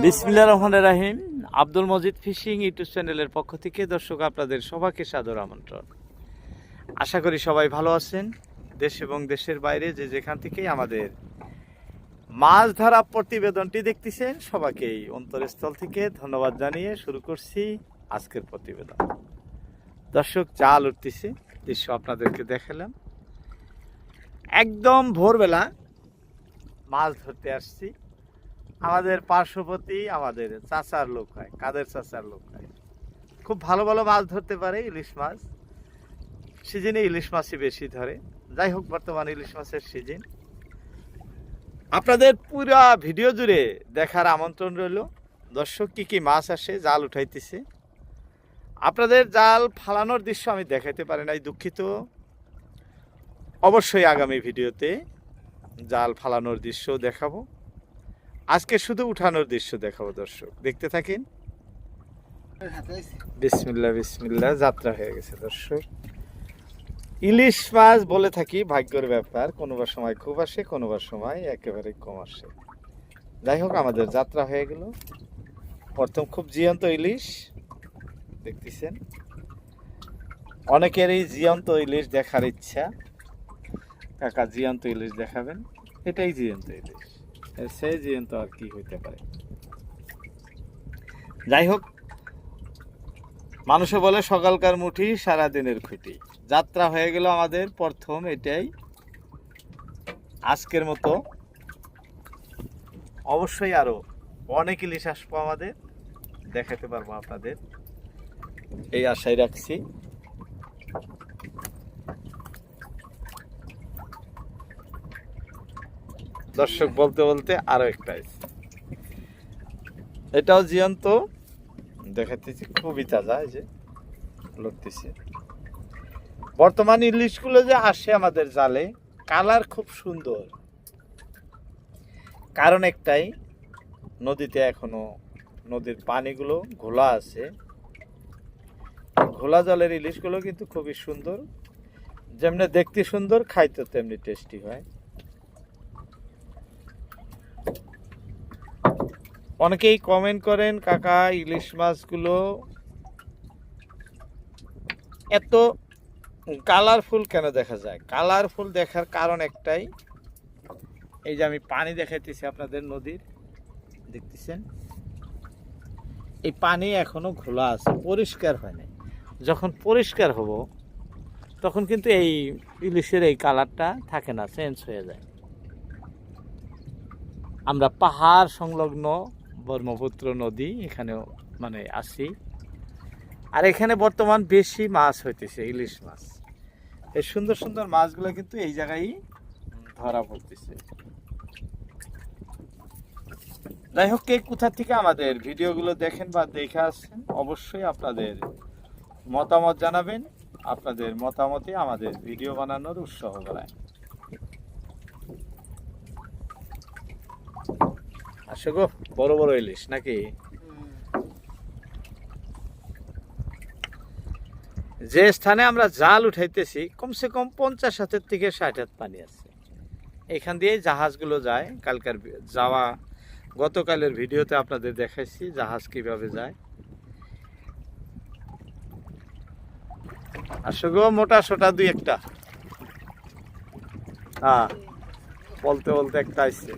বিসমিল্লাহির রহমানির রহিম। Abdul Majid fishing YouTube চ্যানেলের পক্ষ থেকে দর্শক আপনাদের সবাইকে সাদর আমন্ত্রণ। আশা করি সবাই ভালো আছেন। দেশ এবং দেশের বাইরে যে যেখান থেকেই আমাদের মাছ ধরা প্রতিবেদনটি দেখতেছেন সবাইকেই অন্তরস্থল থেকে ধন্যবাদ জানিয়ে শুরু করছি আজকের প্রতিবেদন। দর্শক, জাল উঠতেছে, দৃশ্য আপনাদেরকে দেখালাম। একদম ভোরবেলা মাছ ধরতে আসছি। আমাদের পার্শ্ববর্তী আমাদের চাচার লোক হয়, কাদের চাচার লোক হয়, খুব ভালো ভালো মাছ ধরতে পারে। ইলিশ মাছ সিজনে ইলিশ মাছই বেশি ধরে। যাই হোক, বর্তমান ইলিশ মাছের সিজন। আপনাদের পুরা ভিডিও জুড়ে দেখার আমন্ত্রণ রইল। দর্শক, কি কি মাছ আসে, জাল উঠাইতেছে। আপনাদের জাল ফালানোর দৃশ্য আমি দেখাইতে পারি নাই, দুঃখিত। অবশ্যই আগামী ভিডিওতে জাল ফালানোর দৃশ্য দেখাবো। আজকে শুধু উঠানোর দৃশ্য দেখাবো। দর্শক, দেখতে থাকেন। বিসমিল্লাহ বিসমিল্লাহ, যাত্রা হয়ে গেছে। দর্শক, ইলিশ মাছ বলে থাকি ভাগ্যের ব্যাপার, কোনোবার সময় খুব আসে, কোনোবার সময় একেবারে কম আসে। যাই হোক, আমাদের যাত্রা হয়ে গেল। প্রথম খুব জিয়ন্ত ইলিশ দেখতেছেন। অনেকেরই জিয়ন্ত ইলিশ দেখার ইচ্ছা। কাকা জিয়ন্ত ইলিশ দেখাবেন। এটাই জিয়ন্ত ইলিশ, সেই জিয়ন্ত আর কি হইতে পারে। যাই হোক, মানুষে বলে সকালকার মুঠি সারাদিনের খুঁটি। যাত্রা হয়ে গেল আমাদের প্রথম, এটাই আজকের মতো। অবশ্যই আরো অনেক ইলিশ আসবো, আমাদের দেখাতে পারবো আপনাদের, এই আশাই রাখছি। দর্শক, বলতে বলতে আরো একটা, এটাও জিয়ন্ত দেখাতেছি, খুবই তাজা। এই যে লড়তেছে। বর্তমান ইলিশগুলো যে আসে আমাদের জালে, কালার খুব সুন্দর। কারণ একটাই, নদীতে এখনো নদীর পানিগুলো ঘোলা আছে। ঘোলা জলের ইলিশগুলো কিন্তু খুবই সুন্দর। যেমনি দেখতে সুন্দর, খাইতে তেমনি টেস্টি হয়। অনেকেই কমেন্ট করেন, কাকা ইলিশ মাছগুলো এত কালারফুল কেন দেখা যায়? কালারফুল দেখার কারণ একটাই, এই যে আমি পানি দেখাইতেছি আপনাদের নদীর, দেখতেছেন এই পানি এখনো ঘোলা আছে, পরিষ্কার হয় নাই। যখন পরিষ্কার হব তখন কিন্তু এই ইলিশের এই কালারটা থাকে না, চেঞ্জ হয়ে যায়। আমরা পাহাড় সংলগ্ন ব্রহ্মপুত্র নদী এখানেও মানে আসি, আর এখানে বর্তমান বেশি মাছ হইতেছে, ইলিশ মাছ। এই সুন্দর সুন্দর মাছগুলো কিন্তু এই জায়গায় ধরা পড়তেছে। যাই হোক, কে কোথা থেকে আমাদের ভিডিওগুলো দেখেন বা দেখে আসছেন, অবশ্যই আপনাদের মতামত জানাবেন। আপনাদের মতামতে আমাদের ভিডিও বানানোর উৎসাহ বাড়ায়। আসো গো, বড় বড় ইলিশ নাকি? যে স্থানে আমরা জাল উঠাইতেছি, কমসে কম 50 হাতের থেকে 60 হাত পানি আছে। এখান দিয়ে জাহাজগুলো যায়। গতকালের ভিডিওতে আপনাদের দেখাইছি জাহাজ কিভাবে যায়। আসো গো, মোটা সোটা দুই একটা। হ্যাঁ, বলতে বলতে একটা আসছে।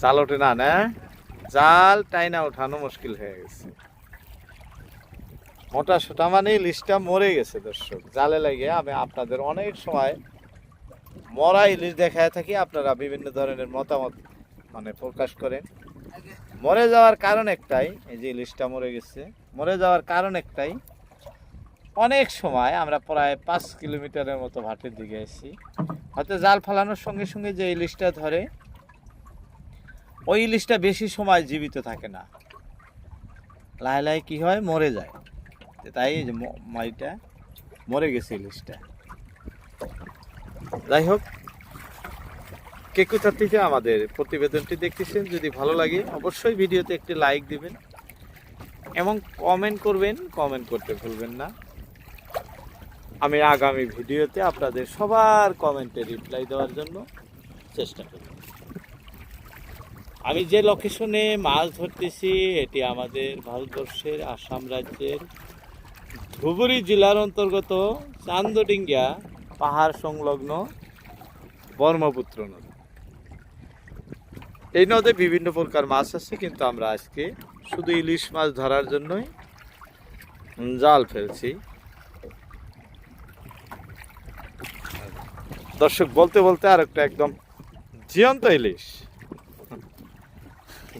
জাল ওঠে না, না জাল টাইনা ওঠানো মুশকিল হয়ে গেছে। মোটা সোটা মানে ইলিশটা মরে গেছে। দর্শক, জালে লাগে আমি আপনাদের অনেক সময় মরা ইলিশ দেখায় থাকি। আপনারা বিভিন্ন ধরনের মতামত মানে প্রকাশ করেন। মরে যাওয়ার কারণ একটাই, এই যে ইলিশটা মরে গেছে, মরে যাওয়ার কারণ একটাই, অনেক সময় আমরা প্রায় 5 কিলোমিটারের মতো ভাটের দিকে এসেছি, হয়তো জাল ফালানোর সঙ্গে সঙ্গে যে ইলিশটা ধরে, ওই ইলিশটা বেশি সময় জীবিত থাকে না, লাহে লাহে কি হয়, মরে যায়। তাই এই যে মাইটা মরে গেছে ইলিশটা। যাই হোক, কে কোথা থেকে আমাদের প্রতিবেদনটি দেখতেছেন, যদি ভালো লাগে অবশ্যই ভিডিওতে একটি লাইক দিবেন এবং কমেন্ট করবেন। কমেন্ট করতে ভুলবেন না। আমি আগামী ভিডিওতে আপনাদের সবার কমেন্টে রিপ্লাই দেওয়ার জন্য চেষ্টা করি। আমি যে লোকেশনে মাছ ধরতেছি এটি আমাদের ভারতবর্ষের আসাম রাজ্যের ধুবুরী জেলার অন্তর্গত চান্দডিঙ্গা পাহাড় সংলগ্ন ব্রহ্মপুত্র নদী। এই নদে বিভিন্ন প্রকার মাছ আছে, কিন্তু আমরা আজকে শুধু ইলিশ মাছ ধরার জন্যই জাল ফেলছি। দর্শক, বলতে বলতে আর একটা একদম জিয়ন্ত ইলিশ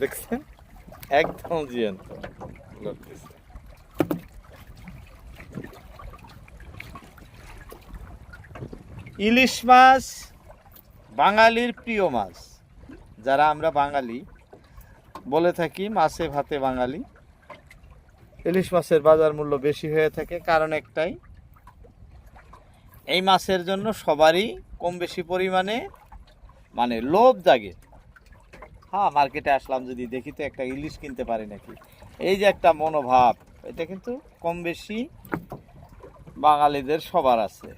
দেখছেন, একদম জিয়ন্ত লাগতেছে। ইলিশ মাছ বাঙালির প্রিয় মাছ। যারা আমরা বাঙালি বলে থাকি মাছে ভাতে বাঙালি। ইলিশ মাছের বাজার মূল্য বেশি হয়ে থাকে কারণ একটাই, এই মাছের জন্য সবারই কম বেশি পরিমাণে মানে লোভ জাগে। হ্যাঁ, মার্কেটে আসলাম যদি দেখি তো একটা ইলিশ কিনতে পারি নাকি, এই যে একটা মনোভাব, এটা কিন্তু কম বেশি বাঙালিদের সবার আছে।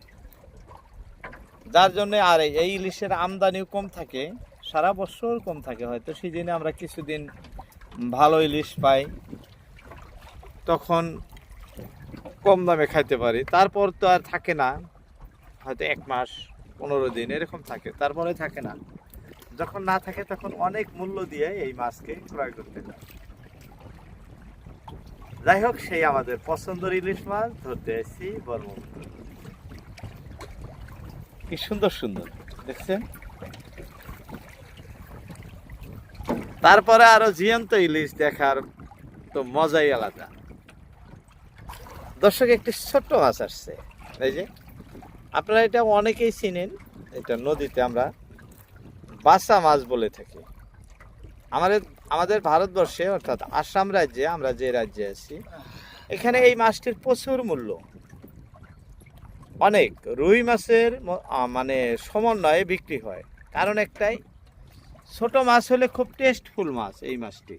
যার জন্য আর এই ইলিশের আমদানিও কম থাকে, সারা বছর কম থাকে। হয়তো সিজনে আমরা কিছুদিন ভালো ইলিশ পাই, তখন কম দামে খাইতে পারি, তারপর তো আর থাকে না। হয়তো 1 মাস 15 দিন এরকম থাকে, তারপরে থাকে না। যখন না থাকে তখন অনেক মূল্য দিয়ে এই মাছকে ক্রয় করতে হয়। যাই হোক, সেই আমাদের পছন্দের ইলিশ মাছ ধরতে এসেছি ব্রহ্মপুত্র। কি সুন্দর সুন্দর দেখছেন। তারপরে আরো জিয়ন্ত ইলিশ দেখার তো মজাই আলাদা। দর্শক, একটি ছোট্ট মাছ আসছে, এই যে আপনারা এটা অনেকেই চিনেন, এটা নদীতে আমরা বাসা মাছ বলে থাকি। আমাদের ভারতবর্ষে অর্থাৎ আসাম রাজ্যে, আমরা যে রাজ্যে আছি, এখানে এই মাছটির প্রচুর মূল্য। অনেক রুই মাছের মানে সমন্বয়ে বিক্রি হয়, কারণ একটাই, ছোট মাছ হলে খুব টেস্টফুল মাছ। এই মাছটি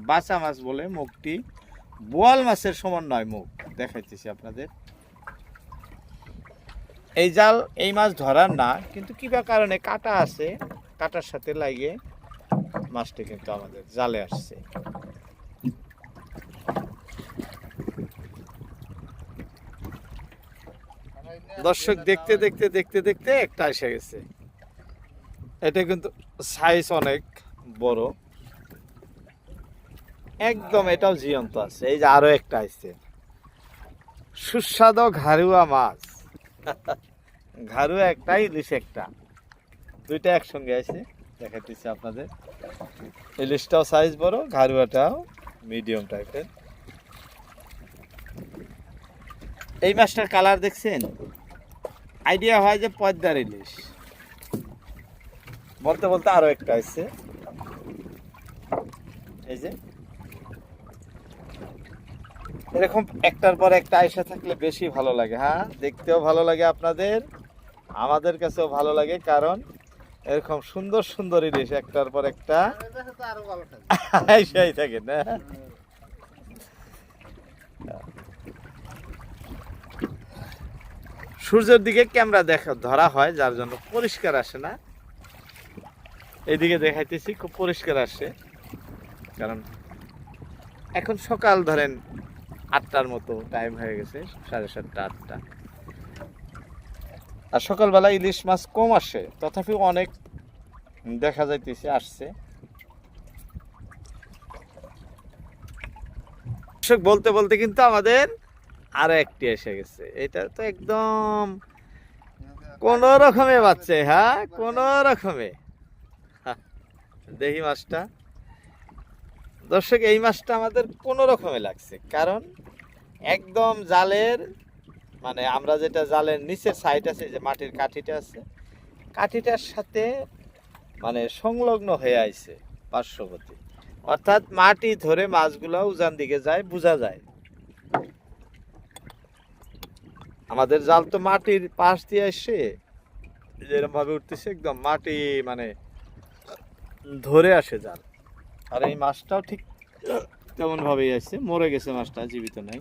বাসা মাছ বলে, মুখটি বোয়াল মাছের সমন্বয় মুখ দেখাইতেছি আপনাদের। এই জাল এই মাছ ধরার না, কিন্তু কিবা কারণে কাটা আছে, কাটার সাথে লাগে মাছটি কিন্তু আমাদের জালে আসছে। দর্শক, দেখতে দেখতে দেখতে দেখতে একটা এসে গেছে। এটা কিন্তু সাইজ অনেক বড়, একদম এটাও জিয়ন্ত আছে। এই যে আরো একটা আসছে, সুস্বাদু ঘাড়ুয়া মাছ। ঘাড়ুয়া একটা, ইলিশ একটা, দুইটা একসঙ্গে আছে, দেখাইতেছি আপনাদের। ইলিশটাও সাইজ বড়, ঘাড়ুয়াটাও মিডিয়াম টাইপের। এই মাছটার কালার দেখছেন, আইডিয়া হয় যে পদ্মার ইলিশ। বলতে বলতে আরো একটা আসছে, এই যে এরকম একটার পর একটা আইসা থাকলে বেশি ভালো লাগে। হ্যাঁ, দেখতেও ভালো লাগে আপনাদের, আমাদের কাছেও ভালো লাগে, কারণ এরকম সুন্দর সুন্দর ইলিশ একটার পর একটা আইসাই থাকে না। সূর্যের দিকে ক্যামেরা ধরা হয়, যার জন্য পরিষ্কার আসে না। এইদিকে দেখাইতেছি, খুব পরিষ্কার আসে, কারণ এখন সকাল ধরেন 8টার মতো টাইম হয়ে গেছে, 7:30 8টা। আর সকালবেলা ইলিশ মাছ কম আসে, তথাপিও অনেক দেখা যাইতেছে আসছে। বলতে বলতে কিন্তু আমাদের আরো একটি এসে গেছে। এটা তো একদম কোন রকমে বাচ্চা। হ্যাঁ, কোন রকমে। দেখি মাছটা। দর্শক, এই মাছটা আমাদের কোন রকমে লাগছে, কারণ একদম জালের মানে আমরা যেটা জালের নিচের সাইড আছে, যে মাটির কাঠিটা আছে, কাঠিটার সাথে মানে সংলগ্ন হয়ে আইছে পার্শ্ববর্তী, অর্থাৎ মাটি ধরে মাছগুলো উজান দিকে যায়, বোঝা যায়। আমাদের জাল তো মাটির পাশ দিয়ে এসে যেরকম ভাবে উঠতেছে, একদম মাটি মানে ধরে আসে জাল। আর এই মাছটাও ঠিক তেমন ভাবেই আসছে, মরে গেছে মাছটা, জীবিত নাই।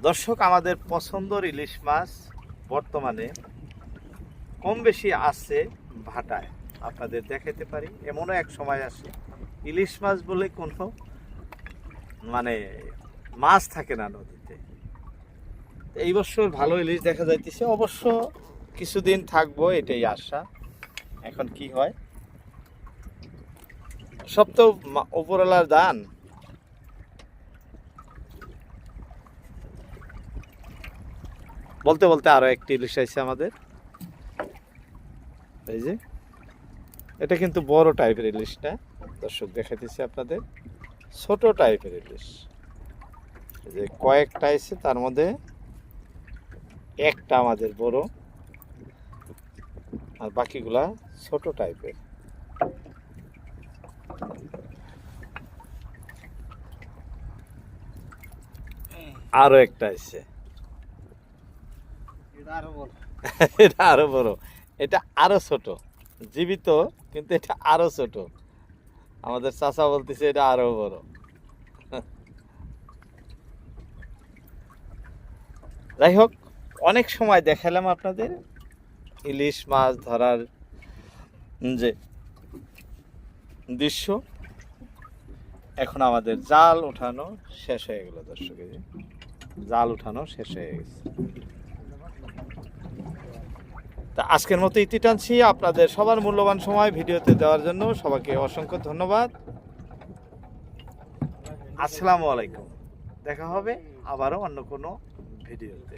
দর্শক, আমাদের পছন্দের ইলিশ মাছ বর্তমানে কম বেশি আছে ভাটায়, আপনাদের দেখাতে পারি। এমনও এক সময় আসে ইলিশ মাছ বলে কোনো মানে মাছ থাকে না নদীতে। এই বছর ভালো ইলিশ দেখা যাইতেছে, অবশ্য কিছুদিন থাকবো এটাই আশা। এখন কি হয়, সব তো উপরওয়ালার দান। বলতে বলতে আরো একটি ইলিশ আছে আমাদের, এই যে এটা কিন্তু বড় টাইপের ইলিশটা দর্শক দেখাইতেছি আপনাদের। ছোট টাইপের ইলিশ যে কয়েকটা আছে, তার মধ্যে একটা আমাদের বড়, আর বাকিগুলা ছোট টাইপের। আরো একটা আছে, এটা আরো বড়, এটা আরো ছোট, জীবিত কিন্তু এটা আরো ছোট। আমাদের চাচা বলতেছে এটা আরো বড়। যাই হোক, অনেক সময় দেখালাম আপনাদের ইলিশ মাছ ধরার যে দৃশ্য। এখন আমাদের জাল উঠানো শেষ হয়ে গেল দর্শক, জাল উঠানো শেষ হয়ে গেছে। তা আজকের মতো ইতি টানছি। আপনাদের সবার মূল্যবান সময় ভিডিওতে দেওয়ার জন্য সবাইকে অসংখ্য ধন্যবাদ। আসসালামু আলাইকুম। দেখা হবে আবারও অন্য কোনো ভিডিওতে।